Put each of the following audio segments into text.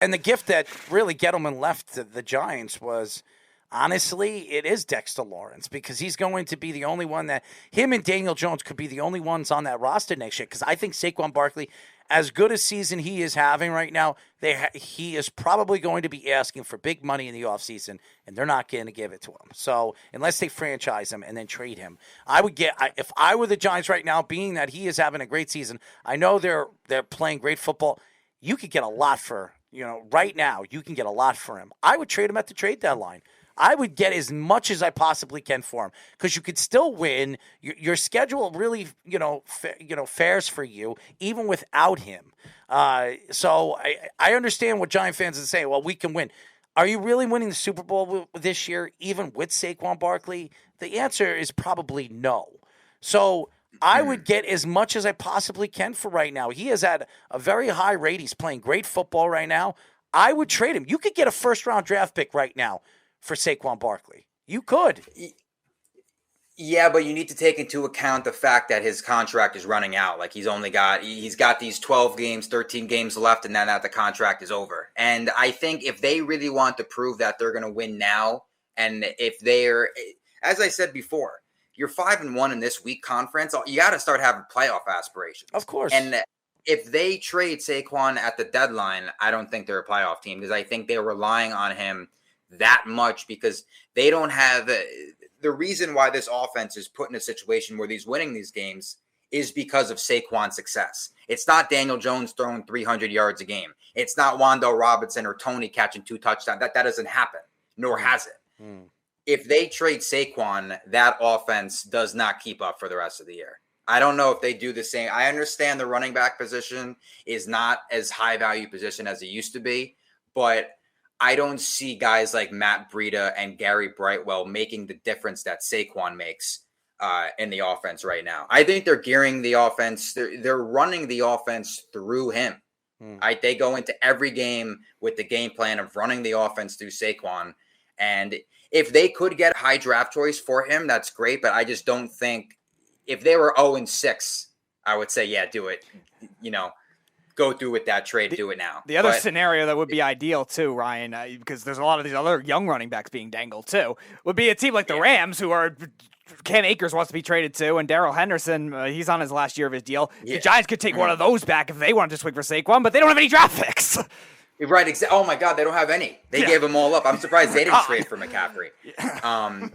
And the gift that really Gettleman left to the Giants was, honestly, it is Dexter Lawrence, because he's going to be the only one that him and Daniel Jones could be the only ones on that roster next year. Because I think Saquon Barkley, as good a season he is having right now, he is probably going to be asking for big money in the offseason, and they're not going to give it to him. So unless they franchise him and then trade him, if I were the Giants right now, being that he is having a great season, I know they're playing great football. You could get a lot for. Right now, you can get a lot for him. I would trade him at the trade deadline. I would get as much as I possibly can for him, because you could still win. Your schedule really, fares for you even without him. So I understand what Giant fans are saying. Well, we can win. Are you really winning the Super Bowl this year, even with Saquon Barkley? The answer is probably no. So I would get as much as I possibly can for right now. He is at a very high rate. He's playing great football right now. I would trade him. You could get a first-round draft pick right now for Saquon Barkley. You could. Yeah, but you need to take into account the fact that his contract is running out. Like, he's got these 12 games, 13 games left, and then the contract is over. And I think if they really want to prove that they're going to win now, and if they're, as I said before, you're 5-1 in this week conference, you got to start having playoff aspirations. Of course. And if they trade Saquon at the deadline, I don't think they're a playoff team, because I think they're relying on him that much, because they don't have the reason why this offense is put in a situation where he's winning these games is because of Saquon's success. It's not Daniel Jones throwing 300 yards a game. It's not Wan'Dale Robinson or Tony catching 2 touchdowns. That doesn't happen, nor has it. If they trade Saquon, that offense does not keep up for the rest of the year. I don't know if they do the same. I understand the running back position is not as high value position as it used to be, but I don't see guys like Matt Breida and Gary Brightwell making the difference that Saquon makes in the offense right now. I think they're gearing the offense. They're running the offense through him. They go into every game with the game plan of running the offense through Saquon. And if they could get a high draft choice for him, that's great. But I just don't think, if they were 0-6, I would say, yeah, do it. Go through with that trade, do it now. The other scenario that would be ideal too, Ryan, because there's a lot of these other young running backs being dangled too, would be a team like the Rams, who are Cam Akers wants to be traded to, and Darrell Henderson, he's on his last year of his deal. Yeah. The Giants could take one of those back if they wanted to swing for Saquon, but they don't have any draft picks. Right, oh my God, they don't have any. They gave them all up. I'm surprised they didn't trade for McCaffrey.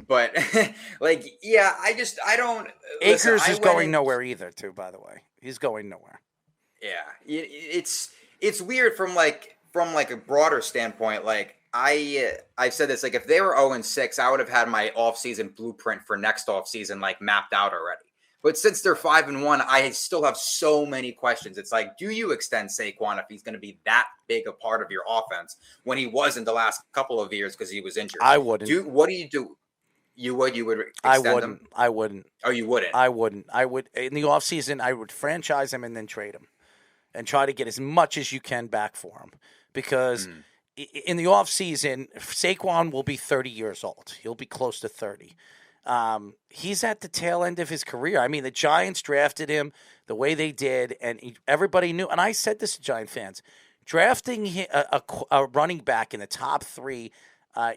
But I don't. Akers is going nowhere either, too. By the way, he's going nowhere. Yeah, it's weird from a broader standpoint. Like, I've said this, like, if they were 0-6, I would have had my offseason blueprint for next offseason mapped out already. But since they're 5-1, I still have so many questions. It's like, do you extend Saquon if he's going to be that big a part of your offense when he wasn't the last couple of years because he was injured? I wouldn't. What do you do? You would extend him? I wouldn't. Oh, you wouldn't? I wouldn't. I would, in the offseason, I would franchise him and then trade him and try to get as much as you can back for him. Because in the offseason, Saquon will be 30 years old. He'll be close to 30. He's at the tail end of his career. I mean, the Giants drafted him the way they did, and everybody knew. And I said this to Giant fans: drafting a running back in the top 3,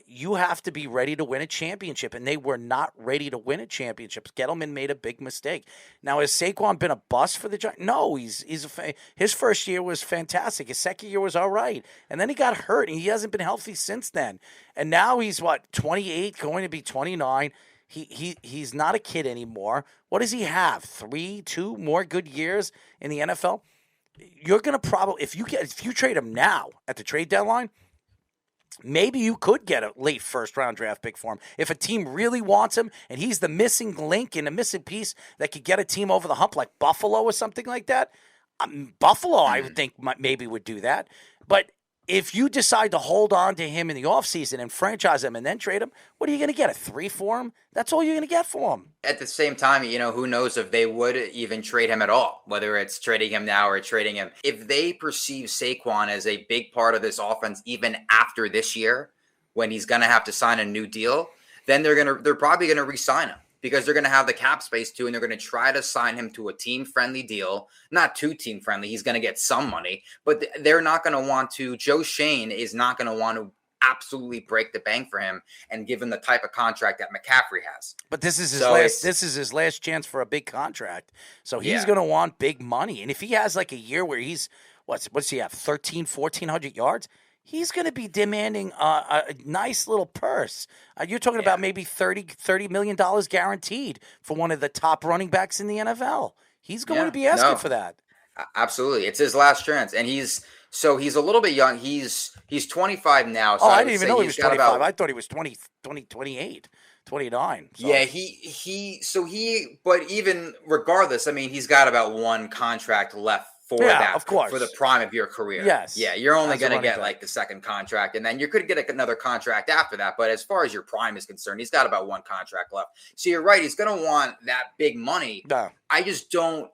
you have to be ready to win a championship, and they were not ready to win a championship. Gettleman made a big mistake. Now, has Saquon been a bust for the Giants? No, his first year was fantastic. His second year was all right, and then he got hurt, and he hasn't been healthy since then. And now he's 28, going to be 29. He's not a kid anymore. What does he have? 2 more good years in the NFL? You're gonna probably, if you trade him now at the trade deadline, maybe you could get a late first-round draft pick for him. If a team really wants him and he's the missing link and a missing piece that could get a team over the hump, like Buffalo or something like that. Buffalo, I would think, maybe would do that. But if you decide to hold on to him in the offseason and franchise him and then trade him, what are you going to get, a 3 for him? That's all you're going to get for him. At the same time, who knows if they would even trade him at all, whether it's trading him now or trading him. If they perceive Saquon as a big part of this offense even after this year, when he's going to have to sign a new deal, then they're probably going to re-sign him. because they're going to have the cap space too, and they're going to try to sign him to a team-friendly deal. Not too team-friendly. He's going to get some money, but they're not going to want to. Joe Shane is not going to want to absolutely break the bank for him and give him the type of contract that McCaffrey has. But this is his last chance for a big contract. So he's going to want big money. And if he has like a year where he's what's he have 1,400 yards, he's going to be demanding a nice little purse. You're talking about maybe $30 million guaranteed for one of the top running backs in the NFL. He's going to be asking for that. Absolutely. It's his last chance. And he's a little bit young. He's 25 now. So I didn't even know he was 25. I thought he was 28, 29. So. Yeah, but even regardless, I mean, he's got about one contract left for that, of course, for the prime of your career. Yes. Yeah, you're only going to get like the second contract, and then you could get another contract after that. But as far as your prime is concerned, he's got about one contract left. So you're right. He's going to want that big money. No. I just don't.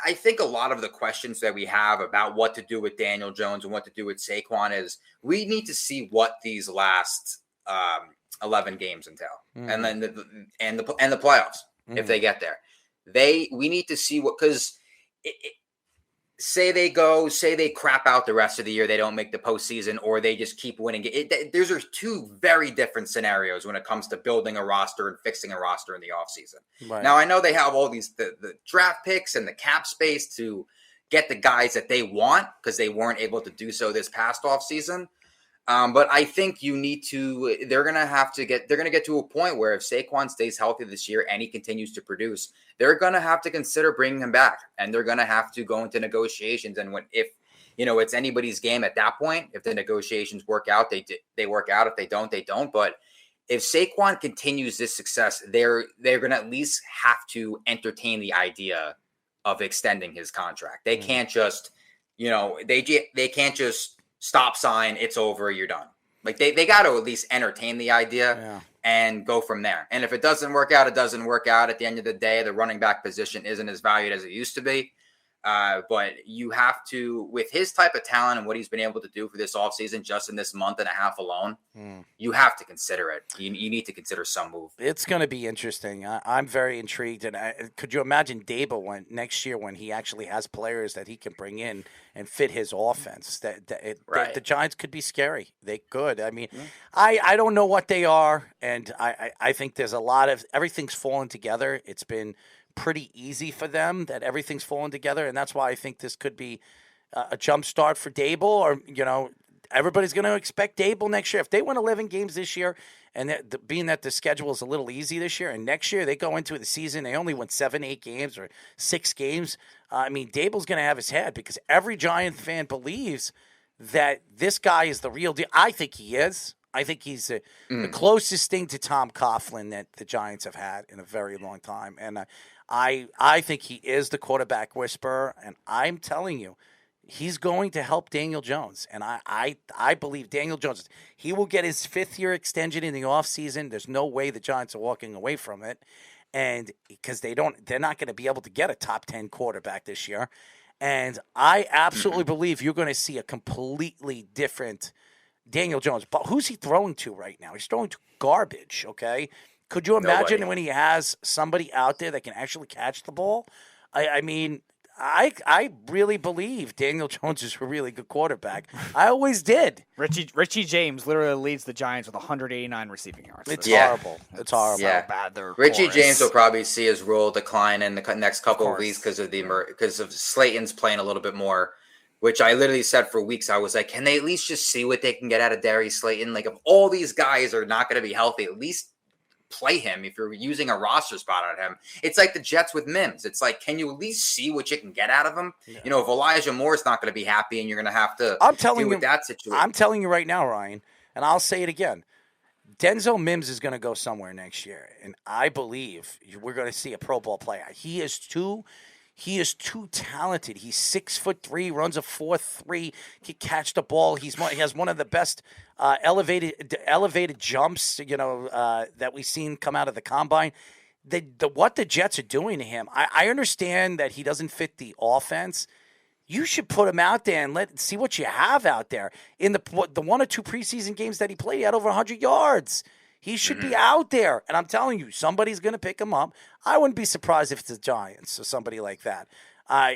I think a lot of the questions that we have about what to do with Daniel Jones and what to do with Saquon is we need to see what these last 11 games entail, and then the playoffs if they get there. We need to see what, because say they crap out the rest of the year, they don't make the postseason, or they just keep winning. Those are two very different scenarios when it comes to building a roster and fixing a roster in the offseason. Right. Now, I know they have all these the draft picks and the cap space to get the guys that they want because they weren't able to do so this past offseason. But I think they're going to get to a point where if Saquon stays healthy this year and he continues to produce, they're going to have to consider bringing him back, and they're going to have to go into negotiations. And it's anybody's game at that point. If the negotiations work out, they work out. If they don't, they don't. But if Saquon continues this success, they're going to at least have to entertain the idea of extending his contract. They can't just, they can't just stop sign, it's over, you're done. Like they got to at least entertain the idea and go from there. And if it doesn't work out, it doesn't work out. At the end of the day, the running back position isn't as valued as it used to be. But you have to, with his type of talent and what he's been able to do for this offseason, just in this month and a half alone, you have to consider it. You need to consider some move. It's going to be interesting. I'm very intrigued. And could you imagine Dable next year when he actually has players that he can bring in and fit his offense? The Giants could be scary. They could. I mean, I don't know what they are. And I think there's a lot of everything's fallen together. It's been pretty easy for them that everything's fallen together, and that's why I think this could be a jump start for Dable. Or everybody's going to expect Dable next year if they win 11 games this year, and being that the schedule is a little easy this year, and next year they go into the season they only win 7-8 games or 6 games. I mean, Dable's going to have his head because every Giant fan believes that this guy is the real deal. I think he is. I think he's the closest thing to Tom Coughlin that the Giants have had in a very long time, and I think he is the quarterback whisperer, and I'm telling you, he's going to help Daniel Jones. And I believe Daniel Jones, he will get his 5th-year extension in the offseason. There's no way the Giants are walking away from it. And because they're not going to be able to get a top 10 quarterback this year. And I absolutely believe you're going to see a completely different Daniel Jones. But who's he throwing to right now? He's throwing to garbage, okay? Could you imagine when he has somebody out there that can actually catch the ball? I mean, I really believe Daniel Jones is a really good quarterback. I always did. Richie James literally leads the Giants with 189 receiving yards. It's horrible. It's horrible. Yeah. Bad they're Richie James will probably see his role decline in the next couple of weeks because of Slayton's playing a little bit more. Which I literally said for weeks, I was like, can they at least just see what they can get out of Darius Slayton? Like, if all these guys are not going to be healthy, at least play him if you're using a roster spot on him. It's like the Jets with Mims. It's like, can you at least see what you can get out of him? Yeah. If Elijah Moore's not going to be happy and you're going to have to deal with that situation. I'm telling you right now, Ryan, and I'll say it again, Denzel Mims is going to go somewhere next year, and I believe we're going to see a Pro Bowl player. He is too talented. He's 6'3", runs a 4.3, can catch the ball. He has one of the best elevated jumps, that we've seen come out of the combine. What the Jets are doing to him, I understand that he doesn't fit the offense. You should put him out there and see what you have out there. In the 1 or 2 preseason games that he played, he had over 100 yards. He should be out there. And I'm telling you, somebody's going to pick him up. I wouldn't be surprised if it's the Giants or somebody like that.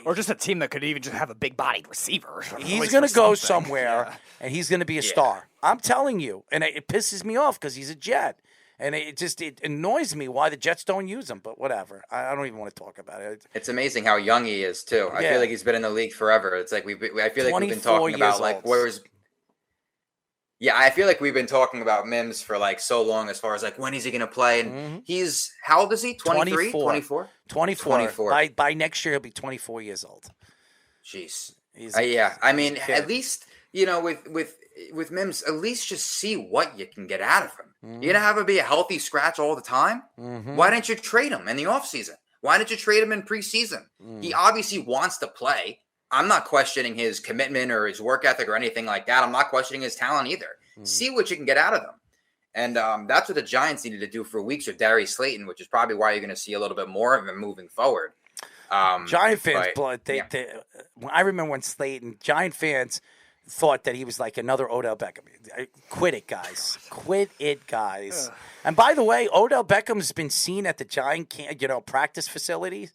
Or just a team that could even just have a big-bodied receiver. He's going to go somewhere, and he's going to be a star. I'm telling you. And it pisses me off because he's a Jet. And it annoys me why the Jets don't use him, but whatever. I don't even want to talk about it. It's amazing how young he is, too. I feel like he's been in the league forever. It's like I feel like we've been talking about, like, I feel like we've been talking about Mims for, like, so long as far as, like, when is he going to play? And he's, how old is he? 23? 24? 24. By next year, he'll be 24 years old. Jeez. I mean, at least, with Mims, at least just see what you can get out of him. You're going to have him be a healthy scratch all the time? Why didn't you trade him in the offseason? Why didn't you trade him in preseason? He obviously wants to play. I'm not questioning his commitment or his work ethic or anything like that. I'm not questioning his talent either. See what you can get out of him. And that's what the Giants needed to do for weeks with Darius Slayton, which is probably why you're going to see a little bit more of him moving forward. Giant fans, I remember when Giant fans thought that he was like another Odell Beckham. Quit it, guys. Quit it, guys. And by the way, Odell Beckham's been seen at the Giant practice facilities.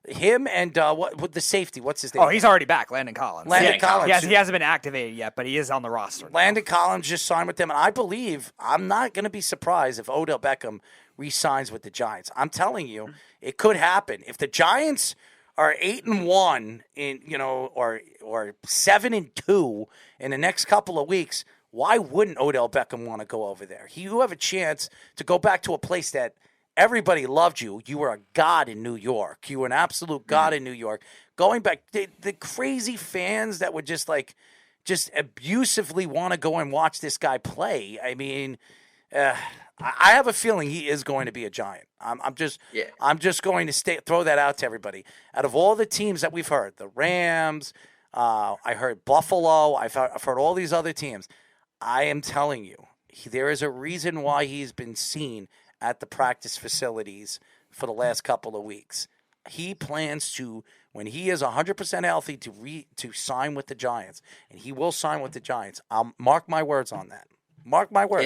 Him and what the safety? What's his name? Oh, he's already back, Landon Collins. Landon Collins. He hasn't been activated yet, but he is on the roster. Landon Collins just signed with them, and I believe I'm not going to be surprised if Odell Beckham re-signs with the Giants. I'm telling you, it could happen. If the Giants are 8-1 or 7-2 in the next couple of weeks, why wouldn't Odell Beckham want to go over there? You have a chance to go back to a place that everybody loved you. You were a god in New York. You were an absolute god in New York. Going back, the crazy fans that would just abusively want to go and watch this guy play. I mean, I have a feeling he is going to be a Giant. I'm just going to throw that out to everybody. Out of all the teams that we've heard, the Rams, I heard Buffalo, I've heard all these other teams. I am telling you, there is a reason why he's been seen at the practice facilities for the last couple of weeks. He plans to, when he is 100% healthy, to sign with the Giants, and he will sign with the Giants. I'll mark my words on that. Mark my words.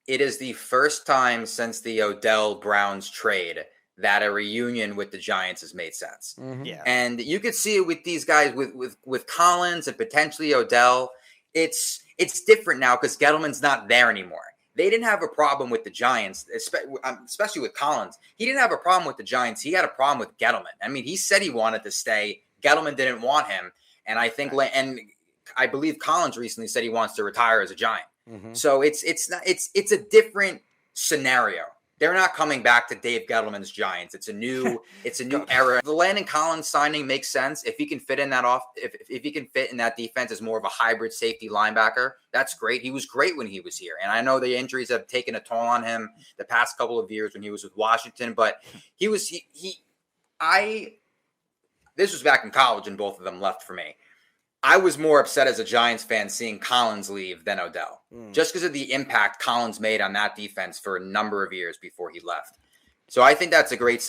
It is the first time since the Odell Browns trade that a reunion with the Giants has made sense. Yeah, and you could see it with these guys, with Collins and potentially Odell. It's different now because Gettleman's not there anymore. They didn't have a problem with the Giants, especially with Collins. He didn't have a problem with the Giants. He had a problem with Gettleman. I mean, he said he wanted to stay. Gettleman didn't want him. And I think, and I believe Collins recently said he wants to retire as a Giant. So it's a different scenario. They're not coming back to Dave Gettleman's Giants. It's a new era. The Landon Collins signing makes sense if he can fit in if he can fit in that defense as more of a hybrid safety linebacker. That's great. He was great when he was here, and I know the injuries have taken a toll on him the past couple of years when he was with Washington. But this was back in college, and both of them left for me. I was more upset as a Giants fan seeing Collins leave than Odell, just because of the impact Collins made on that defense for a number of years before he left. So I think that's a great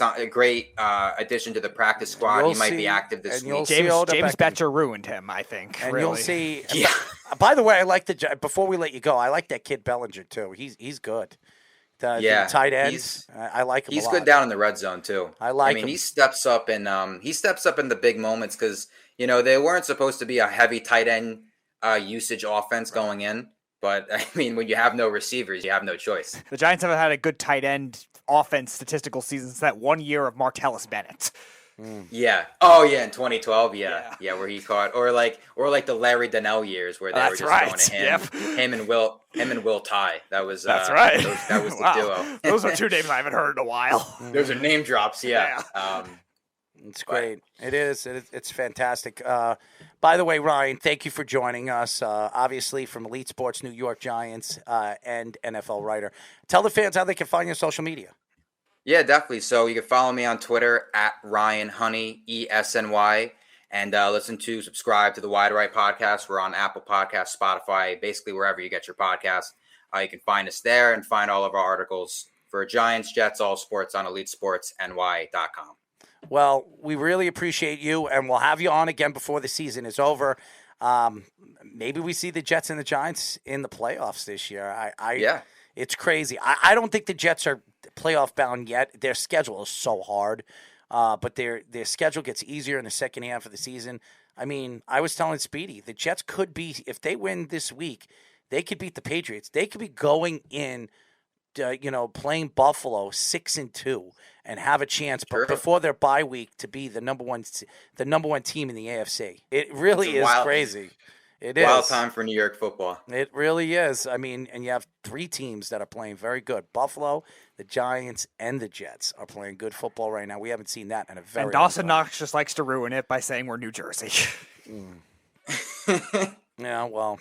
addition to the practice squad. He might be active this week. James Betcher ruined him, I think. And really. You'll see. Yeah. By the way, I like before we let you go, I like that kid Bellinger too. He's good. The tight ends. I like him. He's a lot. Good down in the red zone too. I like him. He steps up in the big moments because they weren't supposed to be a heavy tight end usage offense going in. But I mean, when you have no receivers, you have no choice. The Giants haven't had a good tight end offense statistical season since that 1 year of Martellus Bennett. Yeah. Oh yeah, in 2012. Yeah, where he caught, or like the Larry Donnell years where they were just going to him, him and Will Tye. That was that's right. That was the duo. Those are two names I haven't heard in a while. Those are name drops. Yeah. It's great. It is. It's fantastic. By the way, Ryan, thank you for joining us. Obviously, from Elite Sports, New York Giants, and NFL writer. Tell the fans how they can find you on social media. Yeah, definitely. So you can follow me on Twitter at Ryan Honey, ESNY, and subscribe to the Wide Right podcast. We're on Apple Podcasts, Spotify, basically wherever you get your podcasts. You can find us there and find all of our articles for Giants, Jets, all sports on EliteSportsNY.com. Well, we really appreciate you, and we'll have you on again before the season is over. Maybe we see the Jets and the Giants in the playoffs this year. It's crazy. I don't think the Jets are playoff bound yet. Their schedule is so hard, but their schedule gets easier in the second half of the season. I mean, I was telling Speedy, the Jets could be, if they win this week, they could beat the Patriots. They could be going in, playing Buffalo 6-2 and have a chance before their bye week to be the number one team in the AFC. It really is crazy. It is wild time for New York football. It really is. I mean, and you have 3 teams that are playing very good. Buffalo, the Giants, and the Jets are playing good football right now. We haven't seen that in a very long time. And Dawson Knox just likes to ruin it by saying we're New Jersey. Yeah, well,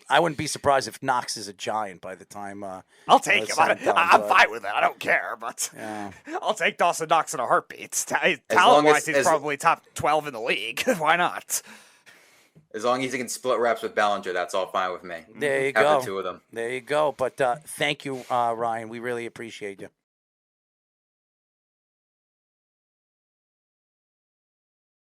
I wouldn't be surprised if Knox is a Giant by the time. I'll take him. I'm fine with it. I don't care, but I'll take Dawson Knox in a heartbeat. Talent-wise, he's probably top 12 in the league. Why not? As long as he can split reps with Bellinger, that's all fine with me. There you Have go. the 2 of them. There you go. But thank you, Ryan. We really appreciate you.